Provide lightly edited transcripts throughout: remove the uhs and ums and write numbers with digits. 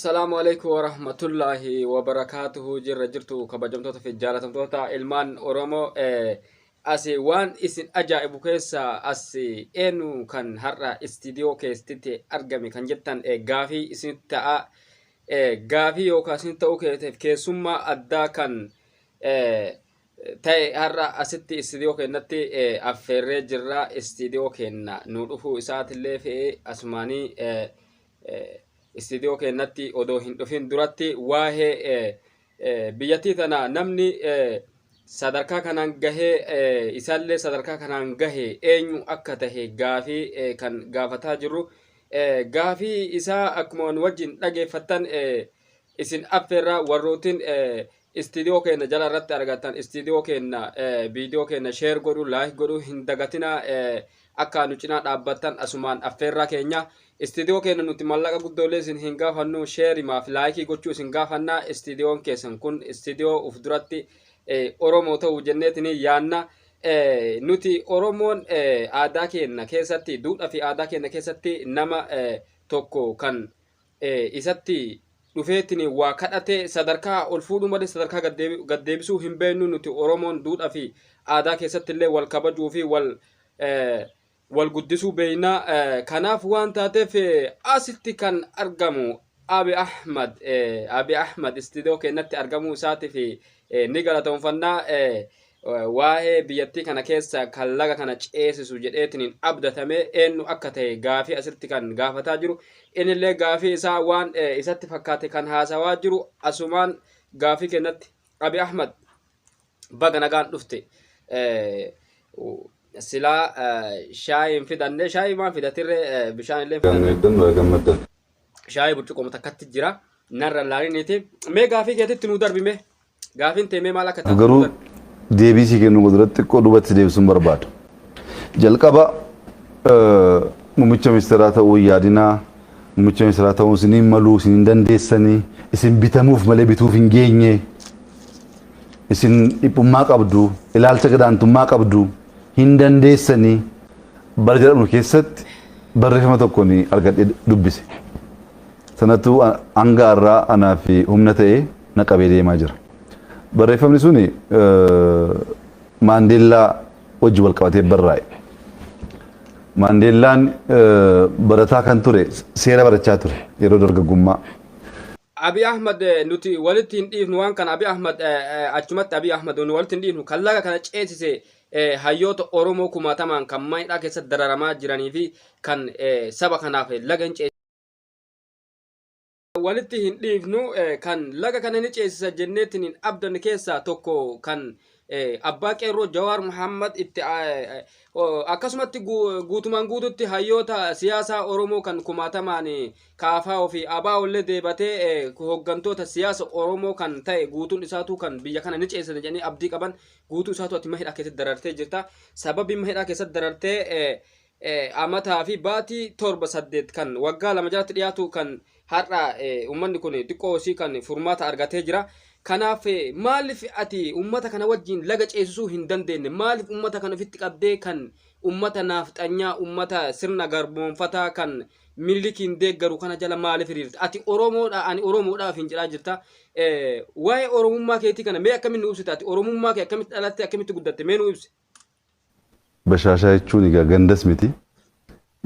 السلام عليكم ورحمة الله وبركاته. جرتو كبجمتو في الجالة توتا المان أورومو أسي وان إسن أجائب كيسا أسي إنو كان هرّا استديو كيستيتي أرقمي كان جتان غافي إسن تاء غافي يوكا سن تاو كيسوما أدى كان تاي هرّا أستي استديو كيناتي أفرّي جرّا استديو كينا نورفو إسات اللي في أسماني استديو كيناتي odoo hin dhufin duratti waa'ee biyyattii tana namni sadarkaa kanaan gahee isaallee sadarkaa kanaan gahee eenyu akka tahe gaafii kan gaafataa jirru gaafii isaa akkuma wajjin dhageeffattan isin affeerraa warrootiin istidiyoo keenya jala irratti argatan istidiyoo keenya viidiyoo keenya sheer godhu laayik godhu hin dagatina akka nu cinaa dhaabbattan asumaan affeerraa keenya استديو كنا نتملك قدولة إن هنگا فنو شير ما في لايكي قطعو سنگا فنا استديو كيسن كون استديو أفدراتي أورومو تو جنتني يانا نوتي أورومون آداكي نكيستي دوت في آداكي نكيستي نما توكو كان إساتي نفيتني وكاتي صدركا الفودو مدي صدركا قديبسو همبينو نوتي أورومون دوت في آداكي ستي اللي والكبجو في والقدسو بينا كناف وان تاتف أسلتي كان أرقمو أبي أحمد استديو كنت أرقمو ساتي في نقلة تنفنا واهي بيتي كان كيسا كاللغا كان تشيسسو جدئتنين أبدا تمي إنو أكتاي غافي أسلتي كان غافة تاجرو إن اللي غافي إسا وان إساتي فكاتي كان هاسا واجرو أسومان غافي كنت أبي أحمد بغنا كان نفتي سلا شاي في دنده شاي ما في دتير بشان اللي في شاي بتشوكو متكتت جرا نرى لاري نيتي مي غافي كيتي تنو دربي مي غافين تيمي مالا كتا غرو ديبي سي كنو قدرت كو دوبت ديب سمبر باد جلقبا ممچ مستراتا ويادنا ممچ مستراتا وسنين ملو سنين دندسني اسم بيتموف ملي بيتو فينغيني اسم يبما قبدو الالت قدانتو ما قبدو هندندسني برجر مكيست بريفما تكوني أرجع دبسي سنتو أنجارا أنا في همنتي نكابيدي ماجر بريفما نسوني مانديلا وجوال كواتي براي مانديلان برتا كنتوري سيرا برتا توري يرو درجة جمّا أبي أحمد نوتي والدين إيه نوان كان أبي أحمد أجمعت أبي أحمد والدين إيه كلا كان أشيء hayyoota Oromoo kumaatamaan kan maayidhaa keessatti dararamaa jiranii fi kan saba kanaaf laga hin walitti hin dhiifnu kan laga kana ni ceesisa jenneetiin hin abdan keessaa tokko kan abbaa qeerroo Jawaar Muhammad itti akkasumatti guutumaan guututti hayyoota siyaasaa Oromoo kan kumaatamaan kaafaa fi abaa ollee deebatee hoggantoota siyaasa Oromoo kan ta'e guutuun isaatu kan biyya kana ni ceesisa jedhanii abdii qaban guutuu isaatu ati mahidhaa keessatti darartee jirta sababii mahidhaa keessatti darartee amataa fi baatii 7-8 kan waggaa 2 jalatti dhiyaatu kan har'a ummanni kun xiqqoo isii kan furmaata argatee jira kanaaf maaliif ati ummata kana wajjin laga ceesisuu hin dandeenye maaliif ummata kana ofitti qabdee kan ummata naafxanyaa ummata sirna garboonfataa kan milikiin deeggaru kana jala maaliif hiriirta ati Oromoodha ani Oromoodhaaf hin jedhaa jirta waa'ee Oromummaa keetii kana mee akkamitti ibsita ati Oromummaa kee akkamitti dhalatte akkamitti guddatte mee nu ibsi bashashaa jechuun egaa gandas miti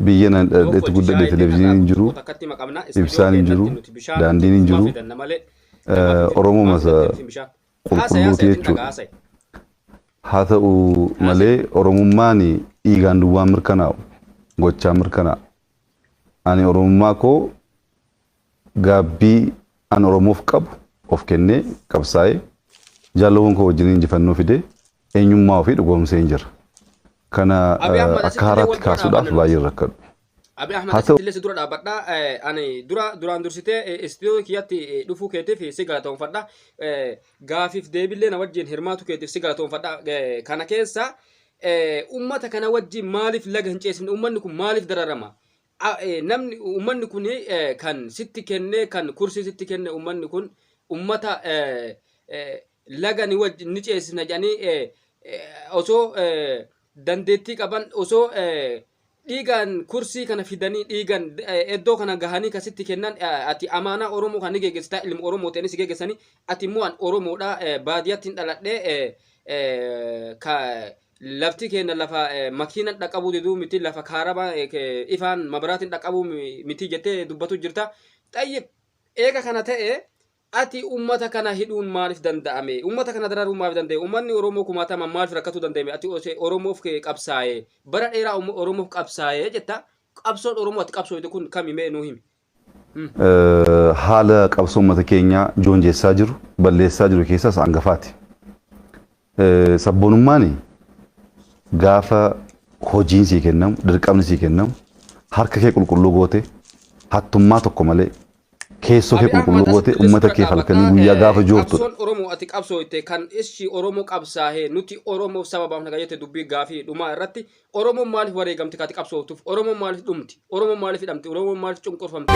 biyya nan itti guddate televezyiiniin jiru ibsaan hin jiru daandiin hin jiru Oromoo masa qulqulluuti jechuudha haa ta'u malee Oromummaan dhiigaan duwwaan mirkanaa'u gochaa mirkanaa'a ani Oromummaa koo gaabbii an Oromoof qabu of kennee qabsaa'ee jaalawwan koo wajjin injifannoo fide eenyummaa ofii dhugoomsee hin jira kana akka haaraatti kaasuudhaaf baay'ee rakkadhu. Abi Ahmad tillee dura dhaabadha ani duraan dursitee istidiyoo kiyyatti dhufuu keetiif si galatoomfadha gaafiif deebillee na wajjin hirmaatu keetiif si galatoomfadha kana keessa ummata kana wajjin maaliif laga hin ceesifne ummanni kun maaliif dararama namni ummanni kun kan sitti kennee kan kursii sitti kenne ummanni kun ummata laga ni wajjin ni ceesifna jedhanii osoo dandeettii qaban osoo dhiigaan kursii kana fidanii dhiigaan iddoo kana gahanii kasitti kennan ati amaanaa Oromoo kan ni geggeessitaa ilma Oromoo ta'anii si geggeessanii ati immoo an Oromoodha baadiyyaatti dhaladhee ka lafti keenya lafa makiinan dhaqabuu diduu miti lafa kaaraba ifaan mabaraatiin dhaqabuu miti jettee dubbatu jirta. Xayyib eega kana ta'e ati ummata kana hidhuun maaliif danda'ame? Ummata kana dararuun maaliif danda'e? Ummanni Oromoo kumaatama maaliif rakkatu danda'ame? Ati Oromoof qabsaa'e bara dheeraa Oromoof qabsaa'e jetta. Qabsoon Oromoo ati qabsoote kun kami mee nuu himi? Haala qabsoo uummata keenyaa joonjessaa jiru balleessaa jiru keessaas hangafaati. Sabboonummaan gaafa hojiin sii kennamu dirqamni sii kennamu harka kee qulqulluu goote hattummaa tokko malee keessoo kee qulqulluu goote uummata kee halkanii guyyaa gaafa joortu. Qabsoon Oromoo ati qabsoote kan ishi Oromoo qabsaa'ee nuti Oromoo sababaaf nagayete dubbii gaafii dhumaa irratti Oromoo maaliif wareegamti kaati qabsootuuf? Oromoo maaliif dhumti? Oromoo maaliif hidhamti? Oromoo maaliif cunqurfamti?